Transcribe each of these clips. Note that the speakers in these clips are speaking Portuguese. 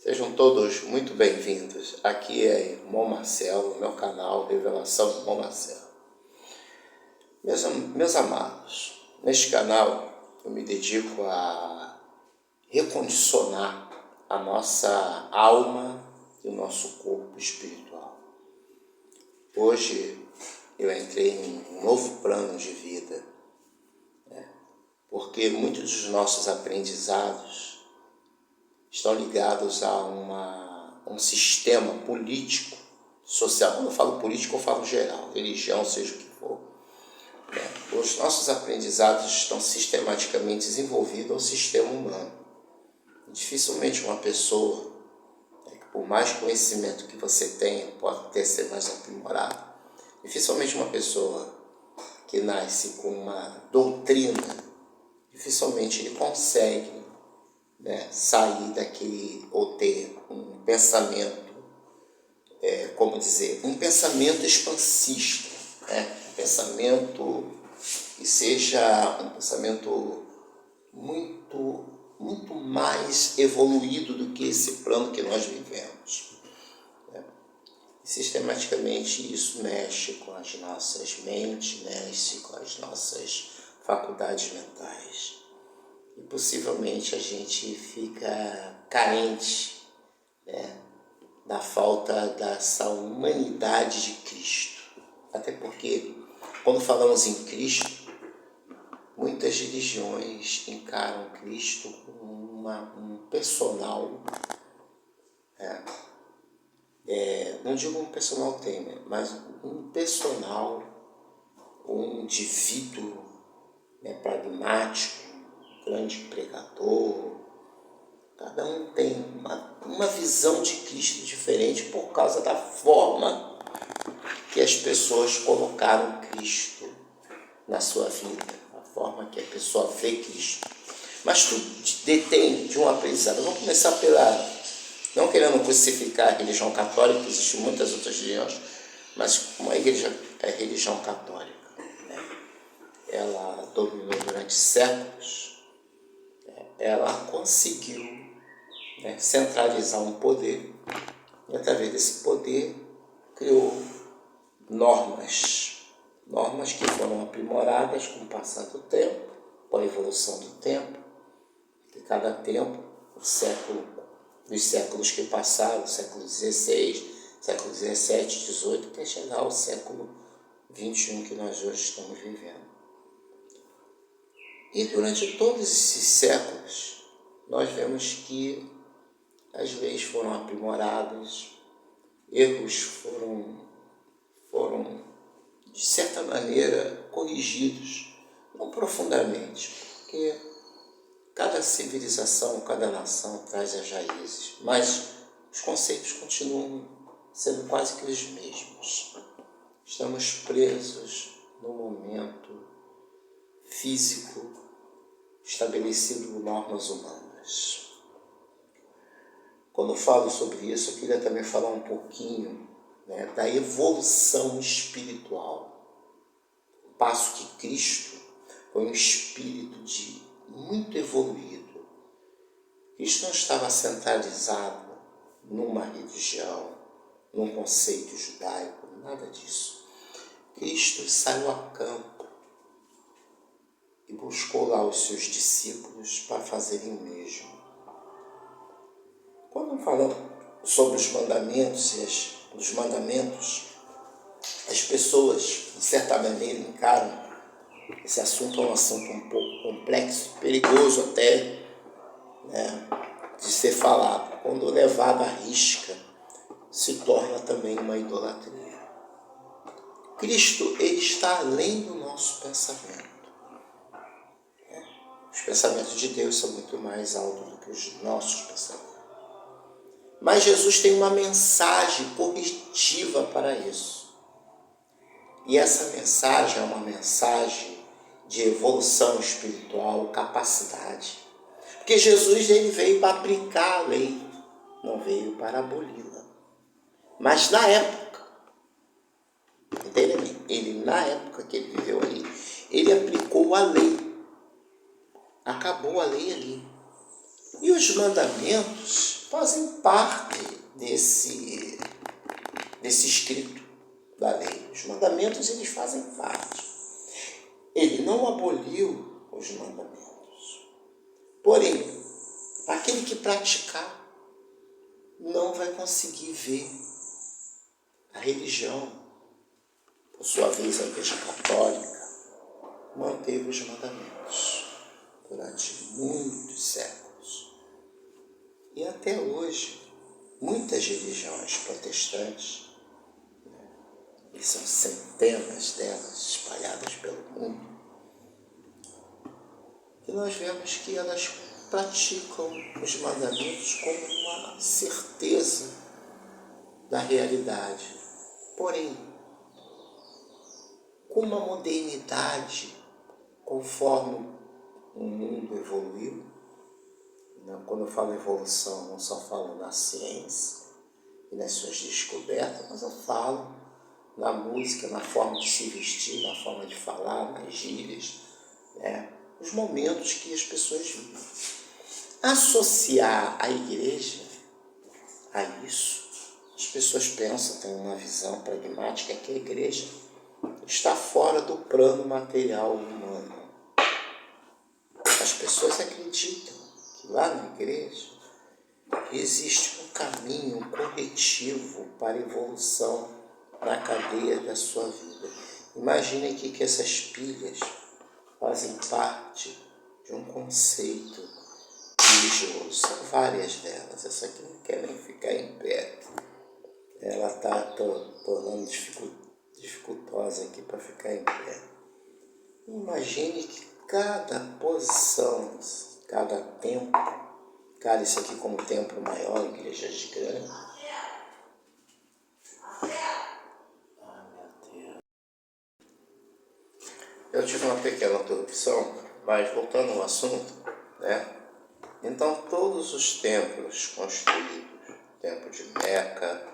Sejam todos muito bem-vindos. Aqui é Irmão Marcelo, meu canal Revelação Irmão Marcelo. Meus amados, neste canal eu me dedico a recondicionar a nossa alma e o nosso corpo espiritual. Hoje eu entrei em um novo plano de vida, porque muitos dos nossos aprendizados estão ligados a um sistema político, social. Quando eu falo político, eu falo geral, religião, seja o que for. Os nossos aprendizados estão sistematicamente desenvolvidos ao sistema humano. Dificilmente uma pessoa, por mais conhecimento que você tenha, pode até ser mais aprimorado, dificilmente uma pessoa que nasce com uma doutrina, dificilmente ele consegue sair daquele, ou ter um pensamento, um pensamento expansista, um pensamento que seja um pensamento muito mais evoluído do que esse plano que nós vivemos. E sistematicamente isso mexe com as nossas mentes, mexe com as nossas faculdades mentais. E possivelmente a gente fica carente da falta dessa humanidade de Cristo. Até porque, quando falamos em Cristo, muitas religiões encaram Cristo como um personal, não digo um personal Temer, mas um personal, um indivíduo pragmático, grande pregador. Cada um tem uma visão de Cristo diferente por causa da forma que as pessoas colocaram Cristo na sua vida, a forma que a pessoa vê Cristo. Mas tudo detém de um aprendizado. Vamos começar não querendo crucificar a religião católica, existem muitas outras religiões, mas como a igreja é a religião católica, ela dominou durante séculos. Ela conseguiu centralizar um poder e, através desse poder, criou normas que foram aprimoradas com o passar do tempo, com a evolução do tempo, e cada tempo, dos séculos que passaram, século XVI, século XVII, XVIII, até chegar ao século XXI que nós hoje estamos vivendo. E durante todos esses séculos, nós vemos que as leis foram aprimoradas, erros foram de certa maneira, corrigidos, não profundamente, porque cada civilização, cada nação traz as raízes, mas os conceitos continuam sendo quase que os mesmos. Estamos presos no momento físico estabelecido por normas humanas. Quando eu falo sobre isso, eu queria também falar um pouquinho da evolução espiritual. O passo que Cristo foi um espírito muito evoluído. Cristo não estava centralizado numa religião, num conceito judaico, nada disso. Cristo saiu a campo e buscou lá os seus discípulos para fazerem o mesmo. Quando falamos sobre os mandamentos, as pessoas, de certa maneira, encaram esse assunto, é um assunto um pouco complexo, perigoso até de ser falado. Quando levado à risca, se torna também uma idolatria. Cristo, ele está além do nosso pensamento. Os pensamentos de Deus são muito mais altos do que os nossos pensamentos. Mas Jesus tem uma mensagem corretiva para isso. E essa mensagem é uma mensagem de evolução espiritual, capacidade. Porque Jesus, ele veio para aplicar a lei, não veio para aboli-la. Mas na época, na época que ele viveu ali, ele aplicou a lei. Acabou a lei ali. E os mandamentos, fazem parte desse escrito da lei. Os mandamentos, eles fazem parte. Ele não aboliu os mandamentos. Porém, aquele que praticar não vai conseguir ver a religião. Por sua vez, a Igreja Católica manteve os mandamentos durante muitos séculos. E até hoje, muitas religiões protestantes, e são centenas delas espalhadas pelo mundo, e nós vemos que elas praticam os mandamentos como uma certeza da realidade. Porém, com uma modernidade, conforme o mundo evoluiu, quando eu falo evolução, não só falo na ciência e nas suas descobertas, mas eu falo na música, na forma de se vestir, na forma de falar, nas gírias, os momentos que as pessoas vivem. Associar a igreja a isso, as pessoas pensam, têm uma visão pragmática que a igreja está fora do plano material humano. As pessoas acreditam que lá na igreja existe um caminho, um corretivo para a evolução na cadeia da sua vida. Imaginem que essas pilhas fazem parte de um conceito religioso. São várias delas. Essa aqui não quer nem ficar em pé. Ela está tornando dificultosa aqui para ficar em pé. Imagine que cada posição, cada templo, cara, isso aqui como templo maior, igrejas grandes. Eu tive uma pequena interrupção, mas voltando ao assunto, Então todos os templos construídos, o templo de Meca,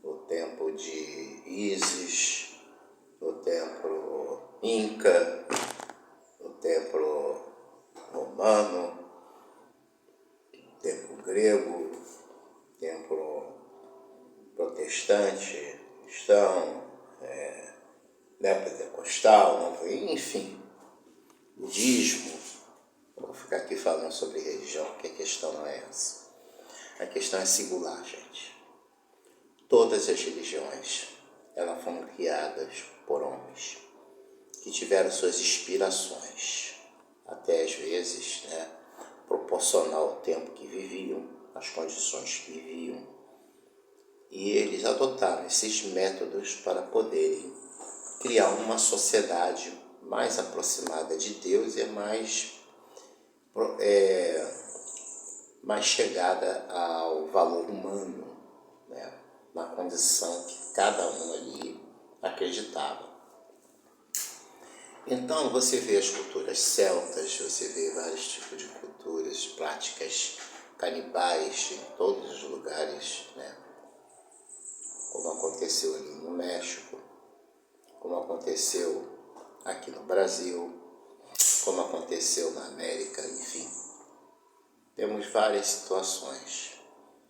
o templo de Ísis, o templo Inca, o templo romano, o templo grego, o templo protestante, cristão, pentecostal, enfim, budismo. Eu vou ficar aqui falando sobre religião, porque a questão não é essa. A questão é singular, gente. Todas as religiões, elas foram criadas por homens que tiveram suas inspirações, até às vezes, proporcional ao tempo que viviam, às condições que viviam. E eles adotaram esses métodos para poderem criar uma sociedade mais aproximada de Deus e mais chegada ao valor humano, na condição que cada um ali acreditava. Então você vê as culturas celtas, você vê vários tipos de culturas, práticas canibais em todos os lugares, como aconteceu ali no México, como aconteceu aqui no Brasil, como aconteceu na América, enfim. Temos várias situações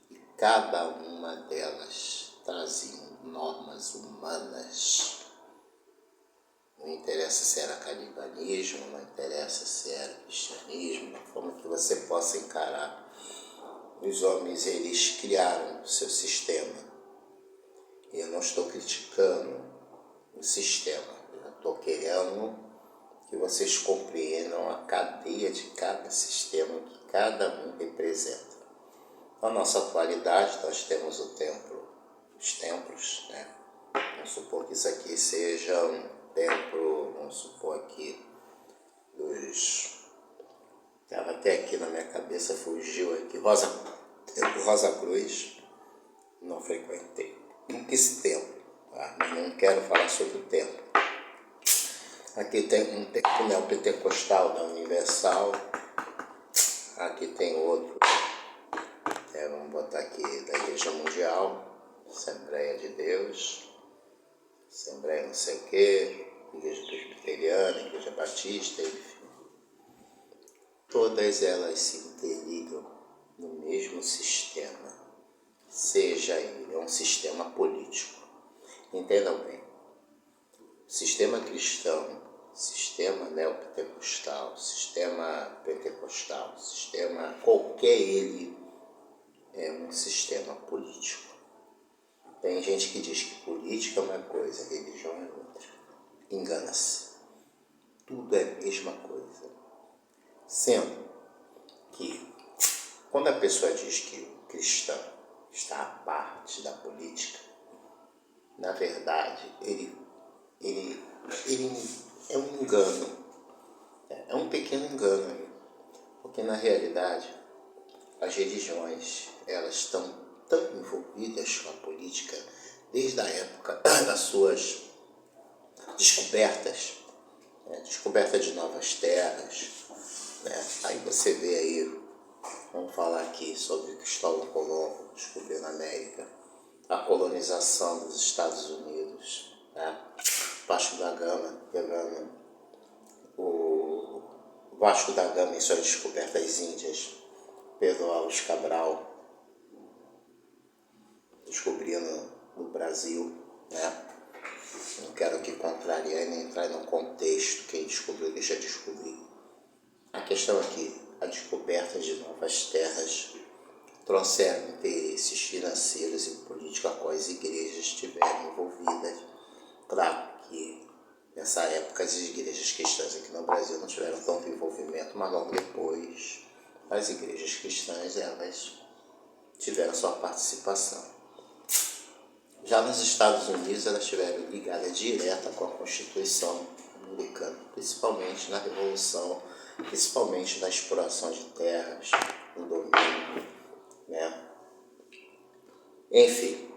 e cada uma delas traziam normas humanas. Não interessa se era canibalismo, não interessa se era cristianismo, a forma que você possa encarar. Os homens, eles criaram o seu sistema. E eu não estou criticando o sistema, eu estou querendo que vocês compreendam a cadeia de cada sistema que cada um representa. Na nossa atualidade, nós temos os templos, Vamos supor que isso aqui seja um templo, vamos supor aqui, estava até aqui na minha cabeça, fugiu aqui, templo Rosa Cruz, não frequentei. Nunca esse templo, não quero falar sobre o templo. Aqui tem um templo neopentecostal da Universal, aqui tem outro, vamos botar aqui, da Igreja Mundial, Assembleia de Deus, Assembleia não sei o que, Igreja Presbiteriana, Igreja Batista, enfim. Todas elas se interligam no mesmo sistema, seja ele um sistema político. Entendam bem, sistema cristão, sistema neopentecostal, sistema pentecostal, sistema qualquer ele é um sistema político. Tem gente que diz que política é uma coisa, religião é outra. Engana-se. Tudo é a mesma coisa. Sendo que, quando a pessoa diz que o cristão está à parte da política, na verdade, ele é um engano. É um pequeno engano. Porque, na realidade, as religiões, elas estão tão envolvidas com a política desde a época das suas descobertas, descoberta de novas terras, né? Aí você vê aí, vamos falar aqui sobre Cristóvão Colombo descobrindo a América, a colonização dos Estados Unidos, né? Vasco da Gama pegando o Vasco da Gama em suas descobertas índias, Pedro Álvares Cabral descobrindo no Brasil, né? Não quero aqui contrariar nem entrar no contexto, quem descobriu deixa descobrir. A questão aqui, a descoberta de novas terras trouxeram interesses financeiros e políticos a quais as igrejas estiveram envolvidas. Claro que nessa época as igrejas cristãs aqui no Brasil não tiveram tanto envolvimento, mas logo depois as igrejas cristãs elas tiveram sua participação. Já nos Estados Unidos, elas estiveram ligadas direta com a Constituição americana, principalmente na Revolução, principalmente na exploração de terras, no domínio, né? Enfim,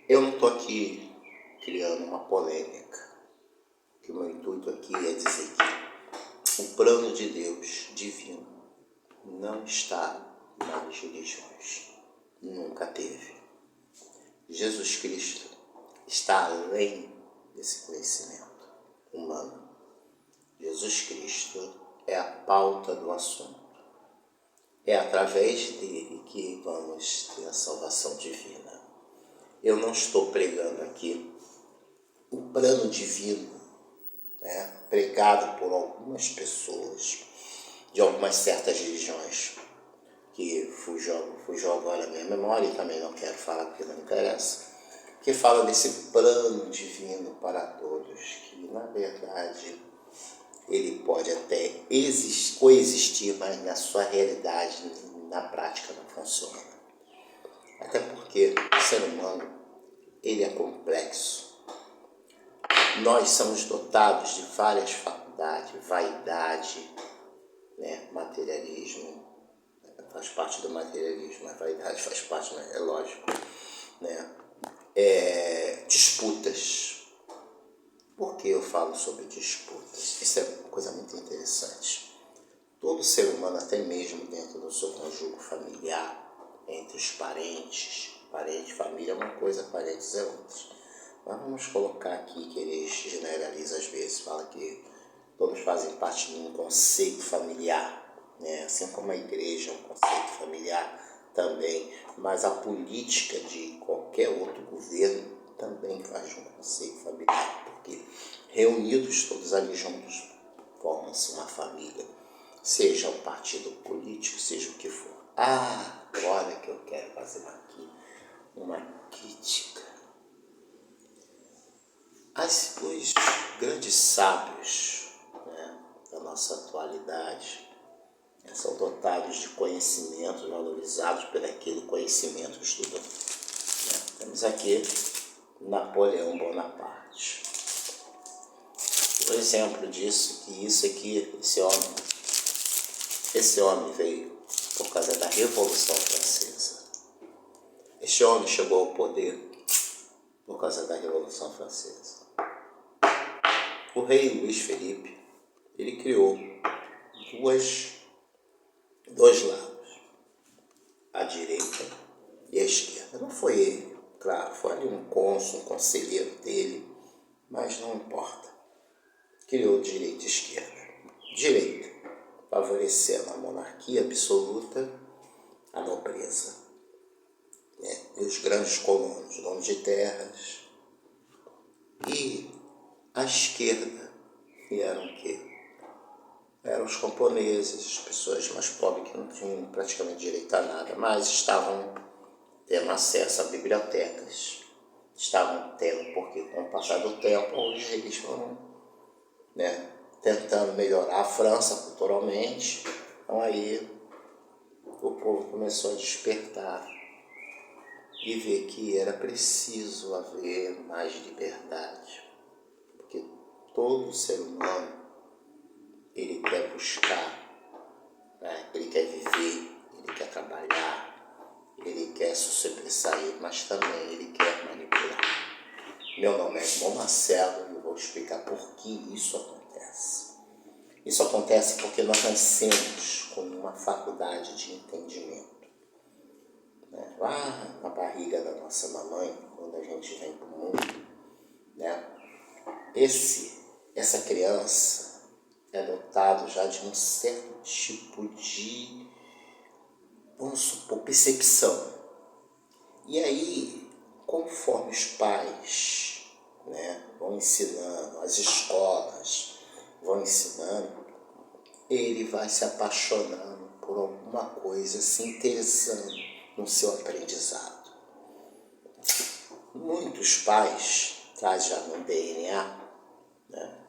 eu não estou aqui criando uma polêmica, que o meu intuito aqui é dizer que o plano de Deus divino não está nas religiões, nunca teve. Jesus Cristo está além desse conhecimento humano. Jesus Cristo é a pauta do assunto. É através dele que vamos ter a salvação divina. Eu não estou pregando aqui o plano divino, né, pregado por algumas pessoas de algumas certas religiões, que fugiu agora a minha memória e também não quero falar porque não interessa, que fala desse plano divino para todos, que na verdade ele pode até coexistir, mas na sua realidade, na prática não funciona. Até porque o ser humano, ele é complexo. Nós somos dotados de várias faculdades, vaidade, né, materialismo, faz parte do materialismo, a vaidade faz parte, né? É lógico, né? Disputas. Por que eu falo sobre disputas? Isso é uma coisa muito interessante. Todo ser humano, até mesmo dentro do seu conjunto familiar, entre os parentes, família é uma coisa, parentes é outra. Mas vamos colocar aqui que eles generalizam às vezes, fala que todos fazem parte de um conceito familiar, né? Assim como a igreja é um conceito familiar também, mas a política de qualquer outro governo também faz um conceito familiar, porque reunidos todos ali juntos formam-se uma família, seja um partido político, seja o que for. Agora que eu quero fazer aqui uma crítica. Os grandes sábios, né, da nossa atualidade, são dotados de conhecimentos, valorizados por aquele conhecimento estudado. Né? Temos aqui Napoleão Bonaparte. O exemplo disso, que isso aqui, esse homem veio por causa da Revolução Francesa. Este homem chegou ao poder por causa da Revolução Francesa. O rei Luís Felipe, ele criou dois lados, a direita e a esquerda. Não foi ele, claro, foi ali um cônsul, um conselheiro dele, mas não importa. Criou direita e esquerda. Direita, favorecendo a monarquia absoluta, a nobreza, né? E os grandes colonos, donos de terras. E a esquerda, que eram o quê? Eram os camponeses, as pessoas mais pobres que não tinham praticamente direito a nada, mas estavam tendo acesso a bibliotecas. Estavam tendo, porque com o passar do tempo, hoje eles foram, né, tentando melhorar a França culturalmente. Então aí o povo começou a despertar e ver que era preciso haver mais liberdade. Porque todo ser humano, ele quer buscar, né? Ele quer viver, ele quer trabalhar, ele quer se sobressair, mas também ele quer manipular. Meu nome é Irmão Marcelo e eu vou explicar por que isso acontece. Isso acontece porque nós nascemos com uma faculdade de entendimento, né? Lá na barriga da nossa mamãe, quando a gente vem para o mundo, né? Essa criança é dotado já de um certo tipo de, vamos supor, percepção. E aí, conforme os pais, né, vão ensinando, as escolas vão ensinando, ele vai se apaixonando por alguma coisa, se interessando no seu aprendizado. Muitos pais trazem já no DNA, né,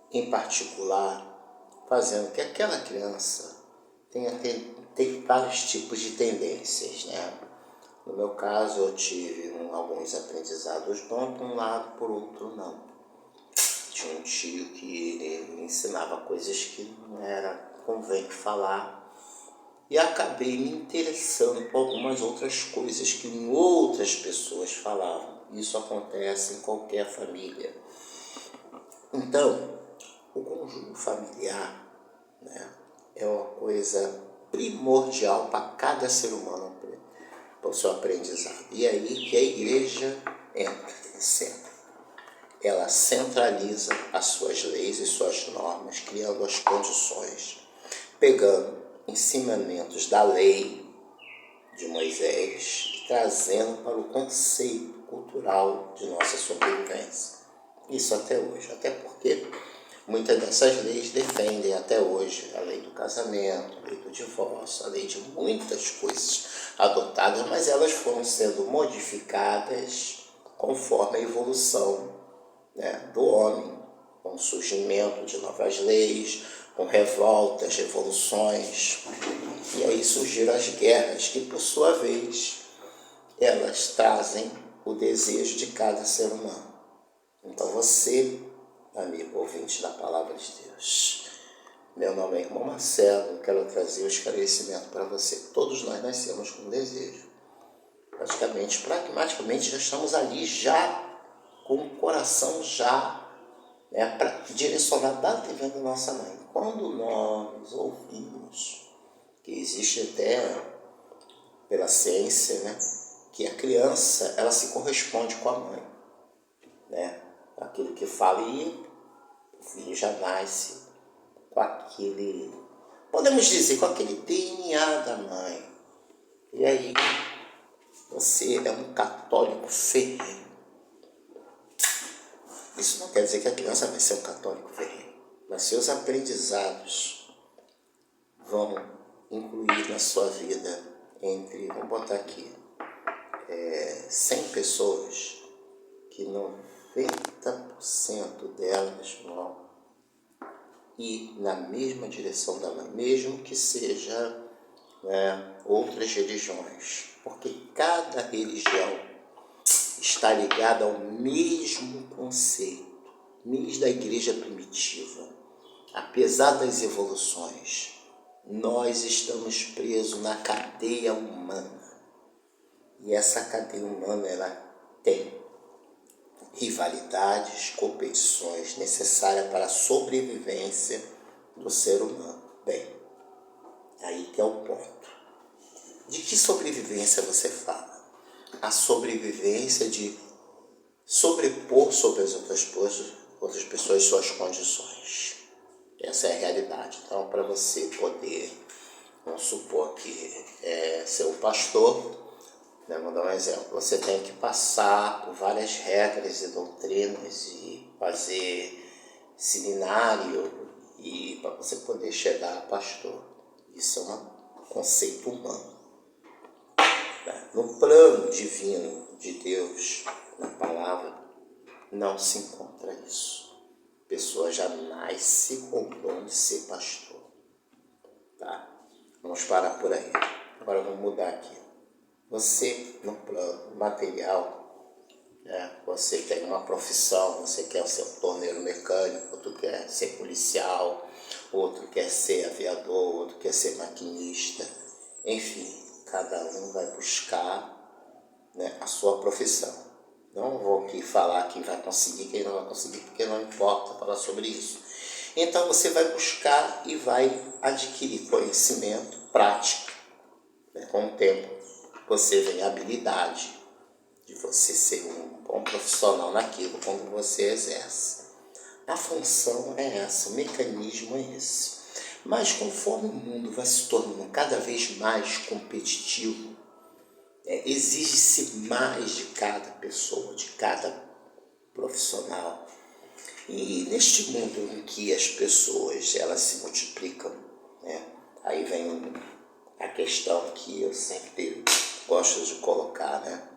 em particular, fazendo que aquela criança tem vários tipos de tendências, né? No meu caso, eu tive alguns aprendizados bons por um lado, por outro não. Tinha um tio que ele me ensinava coisas que não era convém falar, e acabei me interessando por algumas outras coisas que outras pessoas falavam. Isso acontece em qualquer família. Então, o conjunto familiar, né, é uma coisa primordial para cada ser humano, para o seu aprendizado. E aí que a igreja entra em cena. Ela centraliza as suas leis e suas normas, criando as condições, pegando ensinamentos da lei de Moisés e trazendo para o conceito cultural de nossa sobrevivência. Isso até hoje, até porque muitas dessas leis defendem até hoje a lei do casamento, a lei do divórcio, a lei de muitas coisas adotadas, mas elas foram sendo modificadas conforme a evolução, né, do homem, com o surgimento de novas leis, com revoltas, revoluções. E aí surgiram as guerras, que por sua vez, elas trazem o desejo de cada ser humano. Então você, amigo ouvinte da Palavra de Deus, meu nome é Irmão Marcelo, eu quero trazer o esclarecimento para você. Todos nós nascemos com um desejo. Praticamente, pragmaticamente, já estamos ali, já com o coração já, né, direcionado lá dentro da nossa mãe. Quando nós ouvimos que existe até, pela ciência, né, que a criança, ela se corresponde com a mãe, né? Aquilo que fala, e o filho já nasce com aquele, podemos dizer, com aquele DNA da mãe. E aí, você é um católico ferrenho. Isso não quer dizer que a criança vai ser um católico ferrenho, mas seus aprendizados vão incluir na sua vida entre, vamos botar aqui, 100 pessoas, que 90% delas vão ir na mesma direção da mãe, mesmo que seja, né, outras religiões, porque cada religião está ligada ao mesmo conceito, mesmo da igreja primitiva. Apesar das evoluções, nós estamos presos na cadeia humana. E essa cadeia humana, ela tem rivalidades, competições necessárias para a sobrevivência do ser humano. Bem, aí que é o ponto. De que sobrevivência você fala? A sobrevivência de sobrepor sobre as outras pessoas suas condições. Essa é a realidade. Então, para você poder, vamos supor que ser um pastor, né, vou dar um exemplo, você tem que passar por várias regras e doutrinas e fazer seminário e para você poder chegar a pastor. Isso é um conceito humano. No plano divino de Deus, na palavra, não se encontra isso. A pessoa já nasce com o dom de ser pastor. Tá? Vamos parar por aí. Agora vamos mudar aqui. Você, no plano material, né, você tem uma profissão, você quer ser um torneiro mecânico, outro quer ser policial, outro quer ser aviador, outro quer ser maquinista. Enfim, cada um vai buscar, né, a sua profissão. Não vou aqui falar quem vai conseguir, quem não vai conseguir, porque não importa falar sobre isso. Então você vai buscar e vai adquirir conhecimento, prática, né? Com o tempo você vem a habilidade de você ser um bom profissional naquilo quando você exerce. A função é essa, o mecanismo é esse. Mas conforme o mundo vai se tornando cada vez mais competitivo, exige-se mais de cada pessoa, de cada profissional. E neste mundo em que as pessoas elas se multiplicam, né? Aí vem a questão que eu sempre gosto de colocar, né?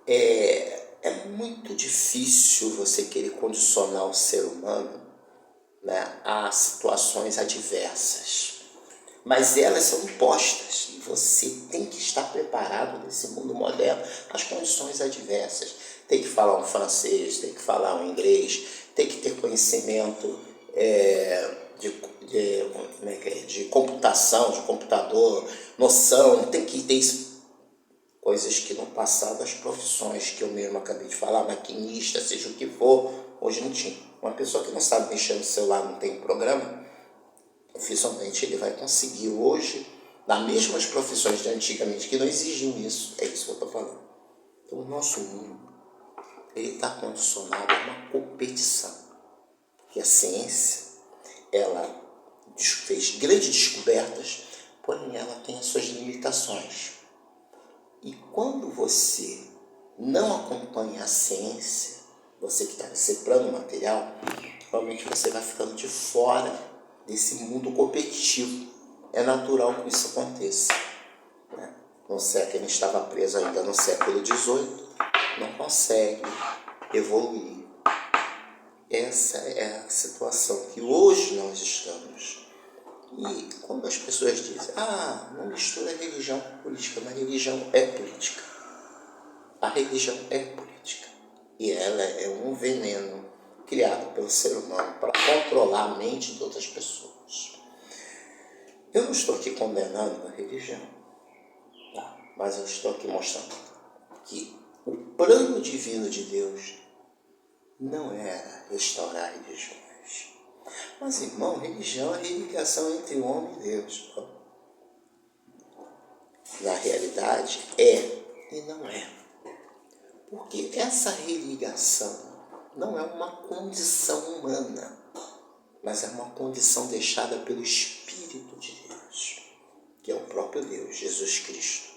É muito difícil você querer condicionar o ser humano, né, a situações adversas. Mas elas são impostas e você tem que estar preparado nesse mundo moderno às condições adversas. Tem que falar um francês, tem que falar um inglês, tem que ter conhecimento de computação, de computador, noção, tem que ter coisas que no passado as profissões que eu mesmo acabei de falar, maquinista, seja o que for, hoje não tinha. Uma pessoa que não sabe mexer no celular, não tem programa, dificilmente ele vai conseguir hoje, nas mesmas profissões de antigamente, que não exigiam isso. É isso que eu estou falando. Então o nosso mundo está condicionado a uma competição. Porque a ciência, ela fez grandes descobertas, porém ela tem as suas limitações. E quando você não acompanha a ciência, você que está nesse plano material, realmente você vai ficando de fora desse mundo competitivo. É natural que isso aconteça. Né? No século, quem estava preso ainda no século XVIII não consegue evoluir. Essa é a situação que hoje nós estamos. E quando as pessoas dizem, não mistura religião com política, mas religião é política. A religião é política. E ela é um veneno criado pelo ser humano para controlar a mente de outras pessoas. Eu não estou aqui condenando a religião, tá? Mas eu estou aqui mostrando que o plano divino de Deus não era restaurar religiões. Mas, irmão, religião é religação entre o homem e Deus. Na realidade, é e não é. Porque essa religação não é uma condição humana, mas é uma condição deixada pelo Espírito de Deus, que é o próprio Deus, Jesus Cristo.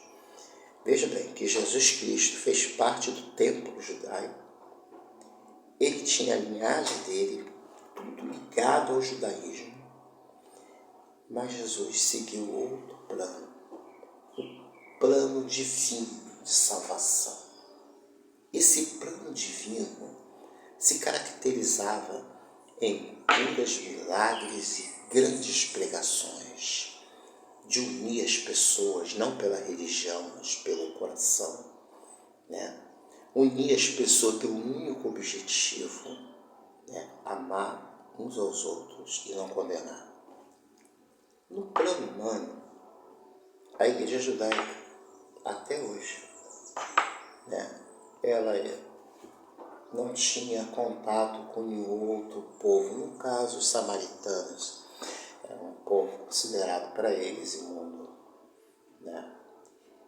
Veja bem que Jesus Cristo fez parte do templo judaico. Ele tinha a linhagem dele, tudo ligado ao judaísmo. Mas Jesus seguiu outro plano, o plano divino de salvação. Esse plano divino se caracterizava em curas, milagres e grandes pregações, de unir as pessoas, não pela religião, mas pelo coração, né? Unir as pessoas pelo único objetivo, né? Amar uns aos outros e não condenar. No plano humano, a igreja judaica, até hoje, né? Ela não tinha contato com nenhum outro povo, no caso os samaritanos, era um povo considerado para eles imundo, né?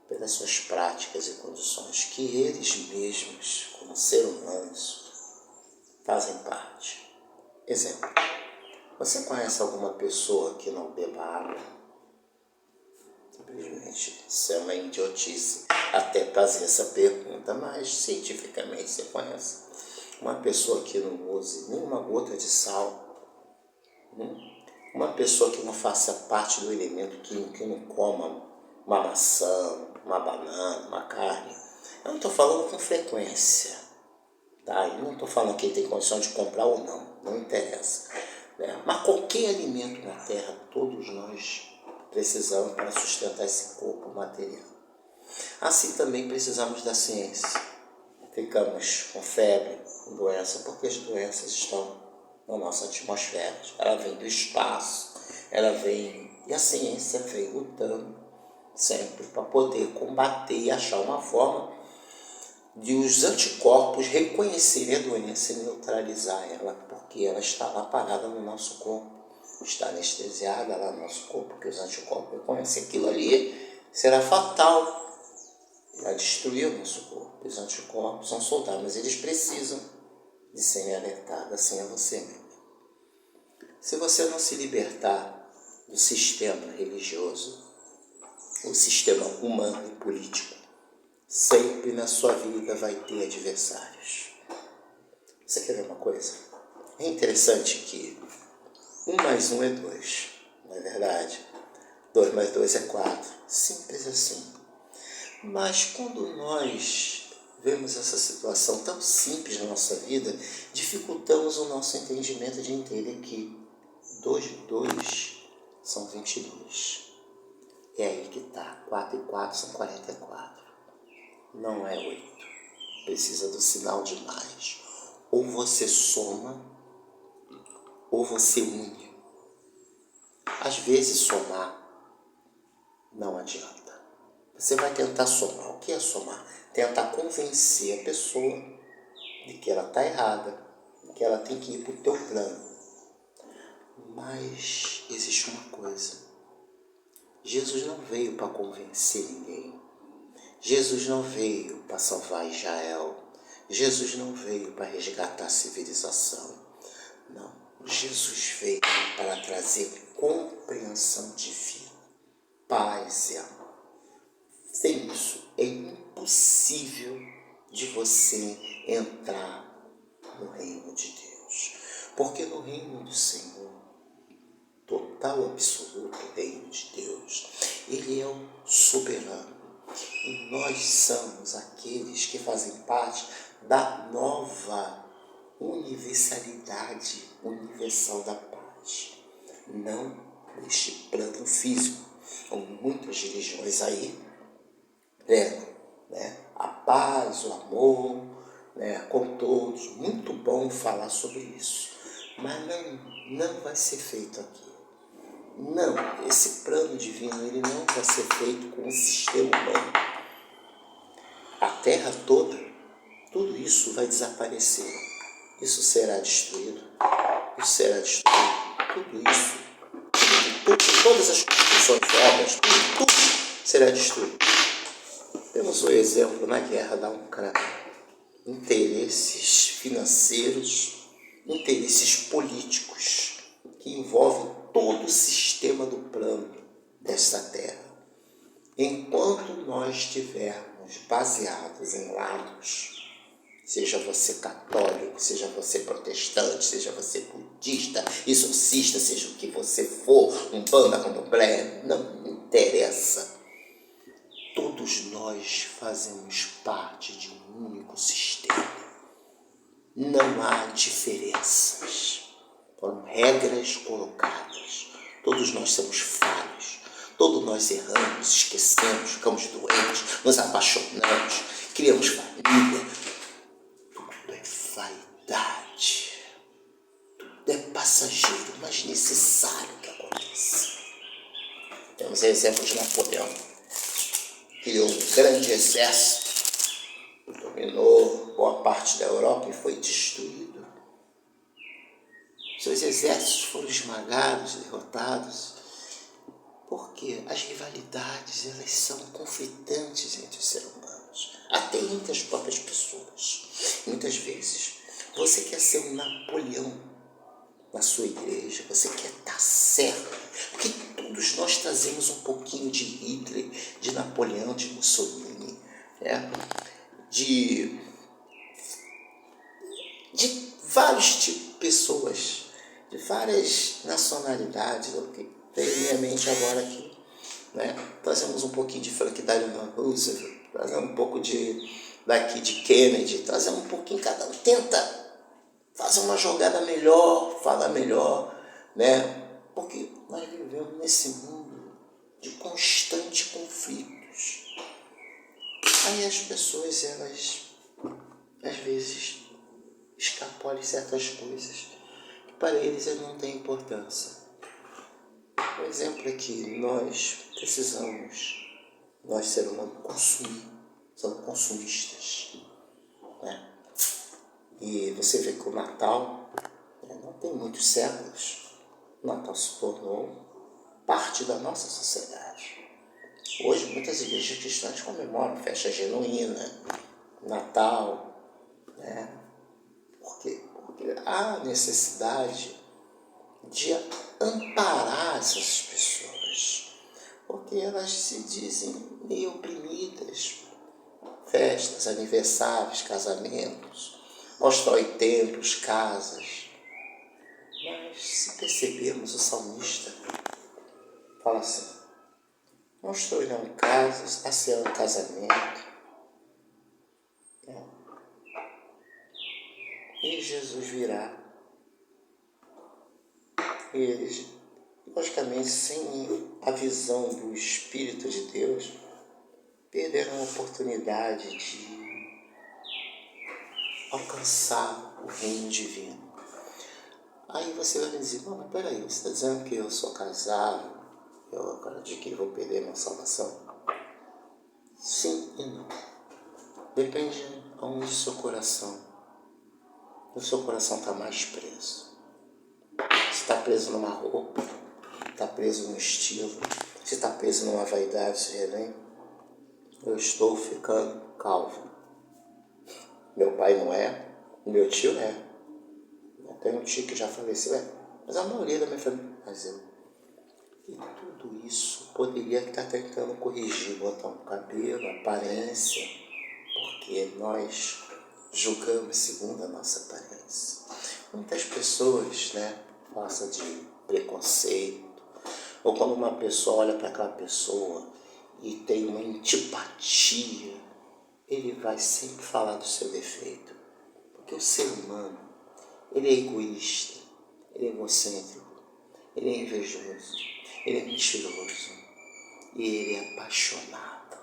Pelas suas práticas e condições que eles mesmos, como seres humanos, fazem parte. Exemplo, Você conhece alguma pessoa que não beba água? Simplesmente, isso é uma idiotice até fazer essa pergunta, mas cientificamente você conhece uma pessoa que não use nenhuma gota de sal? Uma pessoa que não faça parte do elemento químico, que não coma uma maçã, uma banana, uma carne? Eu não estou falando com frequência, tá? Eu não estou falando que ele tem condição de comprar ou não interessa, né? Mas qualquer alimento na terra, todos nós precisamos para sustentar esse corpo material. Assim também precisamos da ciência. Ficamos com febre, com doença, porque as doenças estão na nossa atmosfera. Ela vem do espaço, ela vem, e a ciência vem lutando sempre para poder combater e achar uma forma de os anticorpos reconhecerem a doença e neutralizar ela, porque ela está lá parada no nosso corpo, está anestesiada lá no nosso corpo, porque os anticorpos reconhecem aquilo ali, será fatal, vai destruir o nosso corpo. Os anticorpos são soldados, mas eles precisam de serem alertados, assim é você mesmo. Se você não se libertar do sistema religioso, o sistema humano e político, sempre na sua vida vai ter adversários. Você quer ver uma coisa? É interessante que 1 mais 1 é 2, não é verdade? 2 mais 2 é 4, simples assim. Mas quando nós vemos essa situação tão simples na nossa vida, dificultamos o nosso entendimento de entender que 2 e 2 são 22. É aí que está, 4 e 4 são 44. Não é 8. Precisa do sinal de mais. Ou você soma, ou você une. Às vezes somar não adianta. Você vai tentar somar. O que é somar? Tentar convencer a pessoa de que ela está errada, que ela tem que ir para o teu plano. Mas existe uma coisa. Jesus não veio para convencer ninguém. Jesus não veio para salvar Israel. Jesus não veio para resgatar a civilização. Não. Jesus veio para trazer compreensão divina, paz e amor. Sem isso, é impossível de você entrar no reino de Deus. Porque no reino do Senhor, total, absoluto reino de Deus, Ele é o soberano. E nós somos aqueles que fazem parte da nova universalidade, universal da paz. Não neste plano físico, como muitas religiões aí pregam, né? A paz, o amor, né? Com todos. Muito bom falar sobre isso. Mas não vai ser feito aqui. Não, esse plano divino ele não vai ser feito com um sistema humano. A terra toda, tudo isso vai desaparecer. Isso será destruído. Isso será destruído. Tudo isso, todas as construções, obras, tudo será destruído. Temos um exemplo na guerra da Ucrânia. Interesses financeiros, interesses políticos que envolvem todo o sistema do plano desta terra. Enquanto nós estivermos baseados em lados, seja você católico, seja você protestante, seja você budista, exorcista, seja o que você for, umbanda, candomblé, não interessa. Todos nós fazemos parte de um único sistema. Não há diferenças. Foram regras colocadas. Todos nós somos falhos. Todos nós erramos, esquecemos, ficamos doentes, nos apaixonamos, criamos família. Tudo é vaidade. Tudo é passageiro, mas necessário que aconteça. Temos exemplos de Napoleão. Criou um grande exército, dominou boa parte da Europa e foi destruído. Seus exércitos foram esmagados, derrotados, porque as rivalidades elas são conflitantes entre os seres humanos, até entre as próprias pessoas. Muitas vezes você quer ser um Napoleão na sua igreja, você quer estar certo, porque todos nós trazemos um pouquinho de Hitler, de Napoleão, de Mussolini, né? de vários tipos de pessoas, de várias nacionalidades, o que tem em minha mente agora aqui, né? Trazemos um pouquinho de Frank Delano Roosevelt, trazemos um pouco daqui de Kennedy, trazemos um pouquinho, cada um tenta fazer uma jogada melhor, falar melhor, né? Porque nós vivemos nesse mundo de constantes conflitos. Aí as pessoas, elas, às vezes, escapolam certas coisas que para eles não têm importância. O exemplo é que nós precisamos, nós seres humanos, consumir, somos consumistas, né? E você vê que o Natal, não tem muitos séculos, o Natal se tornou parte da nossa sociedade. Hoje muitas igrejas cristãs comemoram festa genuína, Natal, né? Por quê? Porque há necessidade de amparar essas pessoas, porque elas se dizem meio oprimidas. Festas, aniversários, casamentos, constrói templos, casas. Mas se percebermos, o salmista fala assim: construirão casas, nascerão casamento. E Jesus virá. E eles, logicamente, sem a visão do Espírito de Deus, perderam a oportunidade de alcançar o reino divino. Aí você vai me dizer: mas peraí, você está dizendo que eu sou casado, eu agora de que vou perder minha salvação? Sim e não. Depende aonde o seu coração está mais preso. Se está preso numa roupa, está preso no estilo, se está preso numa vaidade, se relém. Eu estou ficando calvo. Meu pai não é, meu tio é. Eu tenho um tio que já faleceu, mas a maioria da minha família, mas eu. E tudo isso poderia estar tentando corrigir, botar um cabelo, aparência, porque nós julgamos segundo a nossa aparência. Muitas pessoas, falam de preconceito, ou quando uma pessoa olha para aquela pessoa e tem uma antipatia, ele vai sempre falar do seu defeito. Porque o ser humano, ele é egoísta, ele é egocêntrico, ele é invejoso, ele é mentiroso e ele é apaixonado.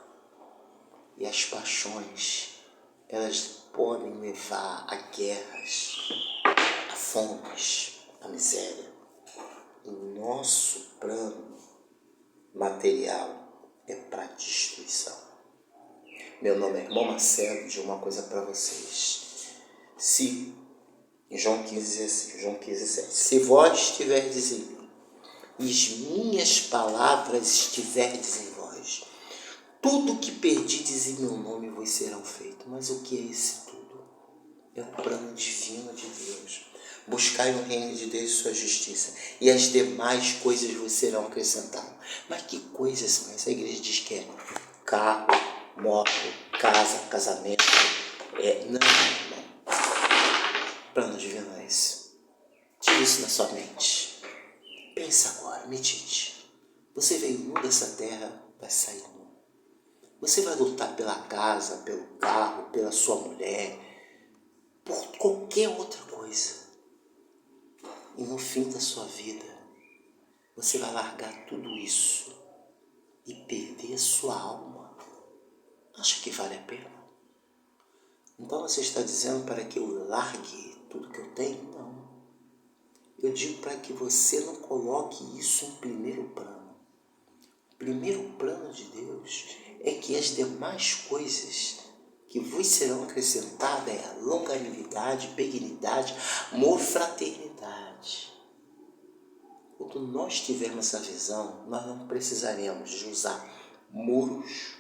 E as paixões, elas podem levar a guerras, a fomes, a miséria. O nosso plano material é para destruição. Meu nome é Irmão Marcelo, de uma coisa para vocês. Se, em João 15:7, se vós estiverdes em mim, e as minhas palavras estiverdes em vós, tudo que pedides em meu nome vos serão feito. Mas o que é esse tudo? É o plano divino de Deus. Buscai o reino de Deus e sua justiça, e as demais coisas vos serão acrescentadas. Mas que coisas são essas? A igreja diz que é carro, moto, casa, casamento. Não. Plano divino é esse. Tire isso na sua mente. Pensa agora, medite. Você veio nu dessa terra, vai sair nu. Você vai lutar pela casa, pelo carro, pela sua mulher, por qualquer outra coisa. E no fim da sua vida, você vai largar tudo isso e perder a sua alma. Acha que vale a pena? Então você está dizendo para que eu largue tudo que eu tenho? Não. Eu digo para que você não coloque isso em primeiro plano. O primeiro plano de Deus é que as demais coisas que vos serão acrescentadas é a longanimidade, benignidade, amor, fraternidade. Quando nós tivermos essa visão, nós não precisaremos de usar muros,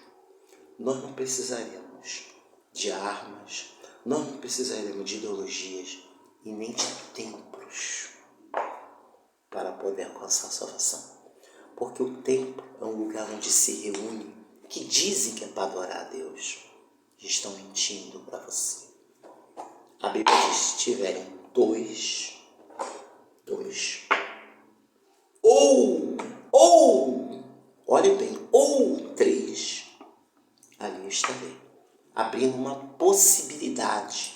nós não precisaremos de armas, nós não precisaremos de ideologias e nem de templos. para poder alcançar a salvação. Porque o templo é um lugar onde se reúne, que dizem que é para adorar a Deus. Estão mentindo para você. A Bíblia diz, se tiverem dois, olhe bem, ou três, ali eu estarei. Abrindo uma possibilidade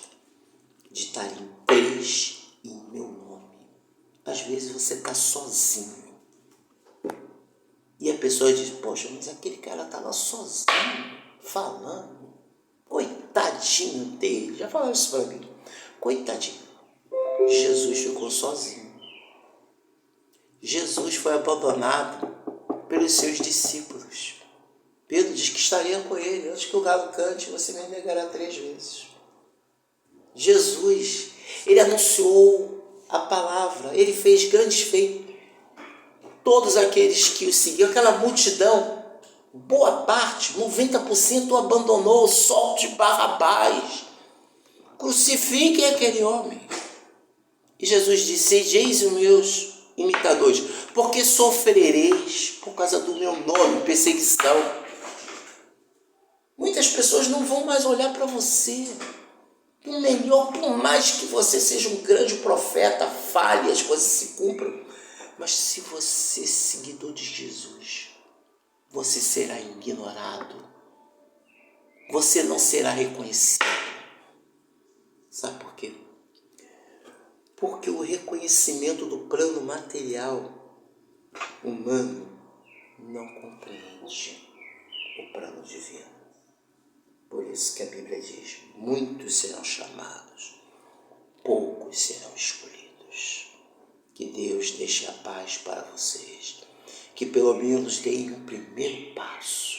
de estar em três em meu nome. Às vezes você está sozinho. E a pessoa diz, poxa, mas aquele cara estava sozinho, falando. Coitadinho dele. Já falaram isso para mim. Coitadinho. Jesus ficou sozinho. Jesus foi abandonado pelos seus discípulos. Pedro diz que estaria com ele. Antes que o galo cante, você me negará 3 vezes. Jesus, ele anunciou a palavra. Ele fez grandes feitos. Todos aqueles que o seguiam, aquela multidão, boa parte, 90% o abandonou. Solte Barrabás. Crucifiquem aquele homem. E Jesus disse, sereis os meus imitadores, porque sofrereis por causa do meu nome, perseguição. Muitas pessoas não vão mais olhar para você. O melhor, por mais que você seja um grande profeta, fale, as coisas se cumpram. Mas se você é seguidor de Jesus, você será ignorado. Você não será reconhecido. Sabe por quê? Porque o reconhecimento do plano material humano não compreende o plano divino. Por isso que a Bíblia diz, muitos serão chamados, poucos serão escolhidos. Que Deus deixe a paz para vocês. Que pelo menos deem um primeiro passo,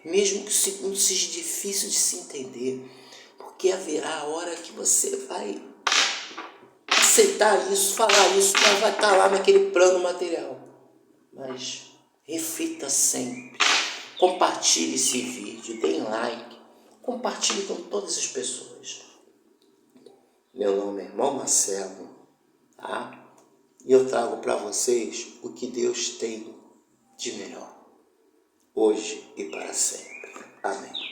mesmo que o segundo seja difícil de se entender, porque haverá a hora que você vai aceitar isso, falar isso, mas vai estar lá naquele plano material. Mas reflita sempre, compartilhe esse vídeo, deem like, compartilhe com todas as pessoas. Meu nome é irmão Marcelo, tá? E eu trago para vocês o que Deus tem de melhor, hoje e para sempre. Amém.